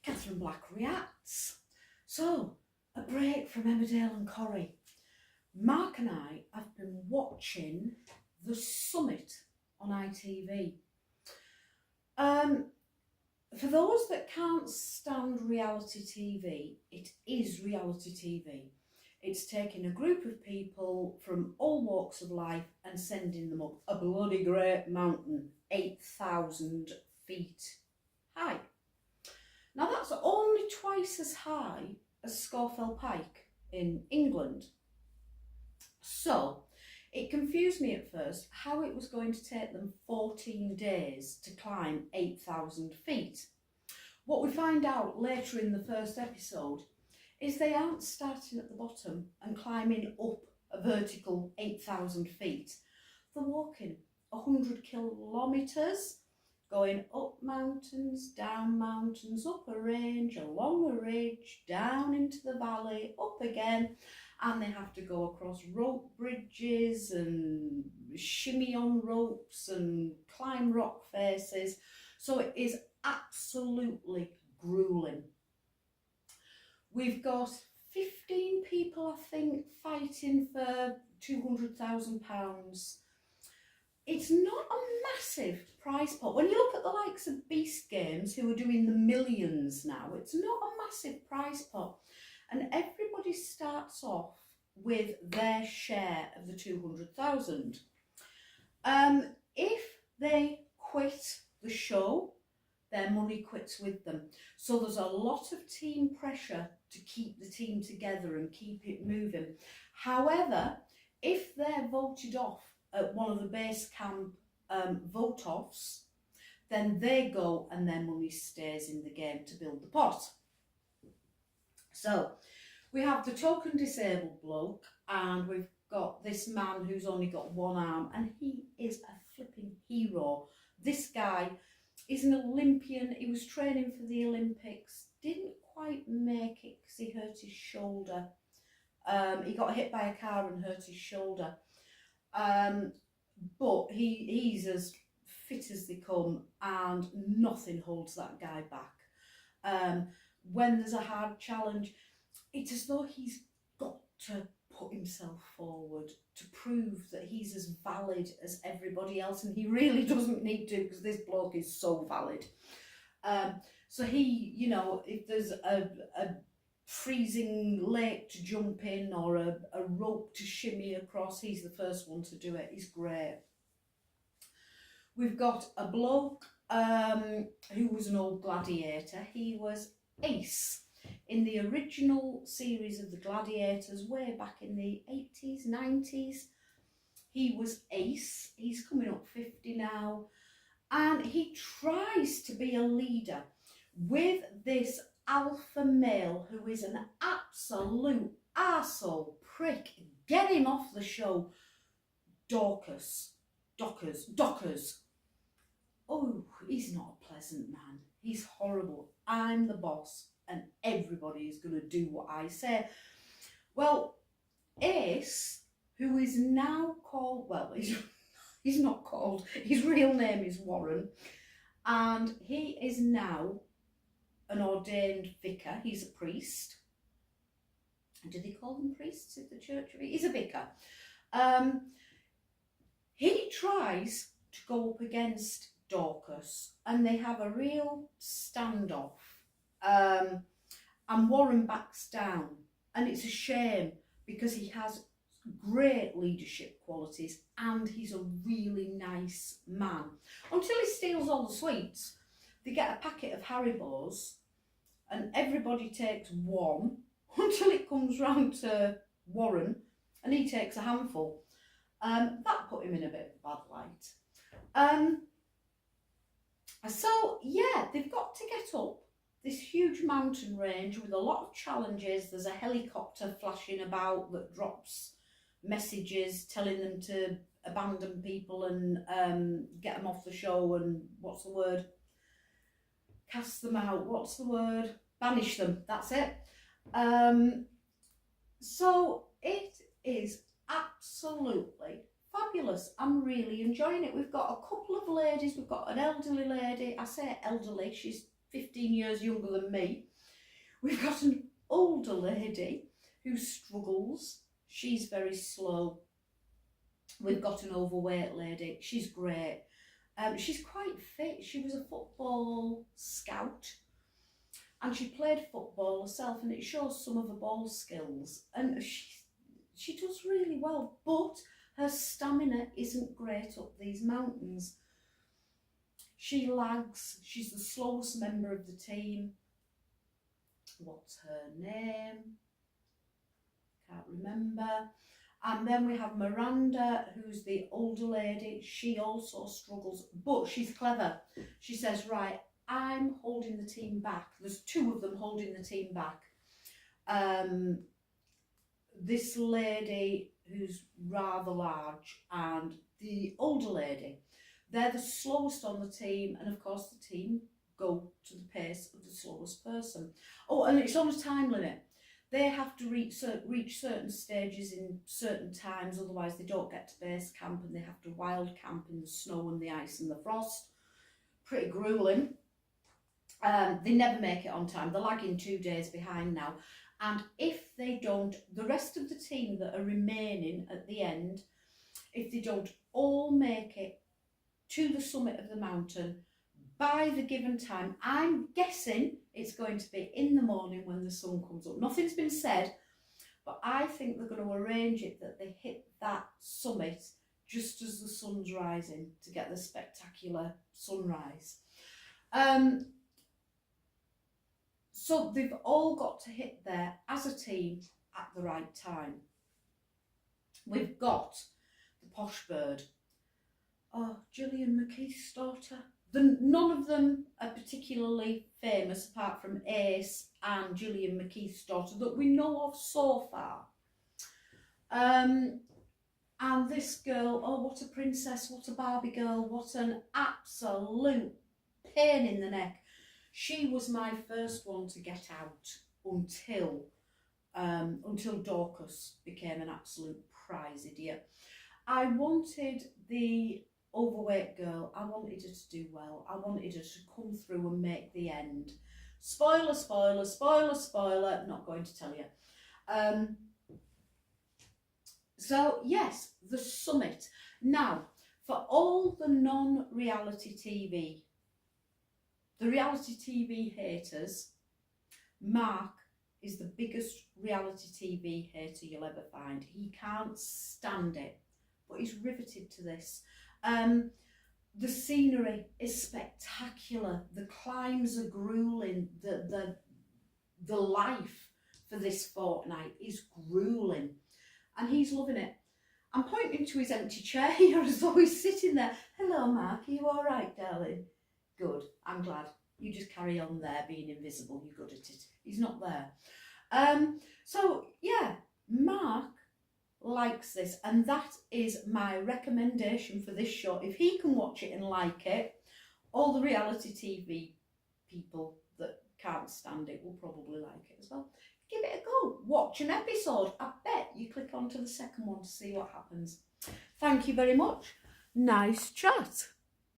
Katherine Black reacts. So, a break from Emmerdale and Corrie. Mark and I have been watching The Summit on ITV. For those that can't stand reality TV, it is reality TV. It's taking a group of people from all walks of life and sending them up a bloody great mountain, 8,000 feet high. Now that's only twice as high as Scawfell Pike in England. So it confused me at first how it was going to take them 14 days to climb 8,000 feet. What we find out later in the first episode is they aren't starting at the bottom and climbing up a vertical 8,000 feet. They're walking 100 kilometres, going up mountains, down mountains, up a range, along a ridge, down into the valley, up again, and they have to go across rope bridges and shimmy on ropes and climb rock faces. So it is absolutely gruelling. We've got 15 people, I think, fighting for £200,000. It's not a massive prize pot. When you look at the likes of Beast Games, who are doing the millions now, it's not a massive prize pot. And everybody starts off with their share of the 200,000. If they quit the show, their money quits with them. So there's a lot of team pressure to keep the team together and keep it moving. However, if they're voted off at one of the base camp vote-offs, then they go and their money stays in the game to build the pot. So we have the token disabled bloke, and we've got this man who's only got one arm, and he is a flipping hero. This guy is an Olympian. He was training for the Olympics, didn't quite make it because he hurt his shoulder. He got hit by a car and hurt his shoulder. But he's as fit as they come, and nothing holds that guy back. When there's a hard challenge, it's as though he's got to put himself forward to prove that he's as valid as everybody else, and he really doesn't need to, because this bloke is so valid. So he, you know, if there's a freezing lake to jump in or a rope to shimmy across, he's the first one to do it. He's great. We've got a bloke who was an old gladiator. He was Ace in the original series of the Gladiators way back in the 80s, 90s. He was Ace. He's coming up 50 now, and he tries to be a leader with this alpha male who is an absolute arsehole prick. Get him off the show. Dockers. Oh, he's not a pleasant man. He's horrible. I'm the boss and everybody is going to do what I say. Well, Ace, who is now called, well, he's not called, his real name is Warren, and he is now an ordained vicar. He's a priest. Do they call them priests at the church? He's a vicar. He tries to go up against Dorcas, and they have a real standoff. And Warren backs down, and it's a shame because he has great leadership qualities and he's a really nice man. Until he steals all the sweets. They get a packet of Haribos and everybody takes one until it comes round to Warren and he takes a handful. That put him in a bit of a bad light. So yeah, they've got to get up this huge mountain range with a lot of challenges. There's a helicopter flashing about that drops messages telling them to abandon people and get them off the show and what's the word? Cast them out. What's the word? Banish them. That's it. So it is absolutely fabulous. I'm really enjoying it. We've got a couple of ladies. We've got an elderly lady. I say elderly, she's 15 years younger than me. We've got an older lady who struggles. She's very slow. We've got an overweight lady. She's great. She's quite fit. She was a football scout and she played football herself, and it shows some of her ball skills. And she does really well, but her stamina isn't great up these mountains. She lags. She's the slowest member of the team. What's her name? Can't remember. And then we have Miranda, who's the older lady. She also struggles, but she's clever. She says, right, I'm holding the team back. There's two of them holding the team back. This lady who's rather large and the older lady, they're the slowest on the team, and of course the team go to the pace of the slowest person. Oh, and it's on a time limit. They have to reach certain stages in certain times, otherwise they don't get to base camp, and they have to wild camp in the snow and the ice and the frost. Pretty gruelling. They never make it on time. They're lagging 2 days behind now. And if they don't, the rest of the team that are remaining at the end, if they don't all make it to the summit of the mountain by the given time, I'm guessing it's going to be in the morning when the sun comes up. Nothing's been said, but I think they're going to arrange it that they hit that summit just as the sun's rising to get the spectacular sunrise. So they've all got to hit there as a team at the right time. We've got the posh bird. Oh, Gillian McKeith's daughter. None of them are particularly famous apart from Ace and Gillian McKeith's daughter that we know of so far. And this girl, oh, what a princess, what a Barbie girl, what an absolute pain in the neck. She was my first one to get out until Dorcas became an absolute prize idiot. I wanted the overweight girl, I wanted her to do well. I wanted her to come through and make the end. Spoiler, spoiler, spoiler, spoiler, not going to tell you. So yes, the summit. Now, for all the non-reality TV, the reality TV haters, Mark is the biggest reality TV hater you'll ever find. He can't stand it, but he's riveted to this. The scenery is spectacular. The climbs are grueling. The life for this fortnight is grueling, and he's loving it. I'm pointing to his empty chair here as though he's sitting there. Hello, Mark. Are you all right, darling? Good. I'm glad. You just carry on there being invisible. You're good at it. He's not there. So yeah, Mark likes this, and that is my recommendation for this show. If he can watch it and like it, all the reality TV people that can't stand it will probably like it as well. Give it a go. Watch an episode. I bet you click onto the second one to see what happens. Thank you very much. Nice chat.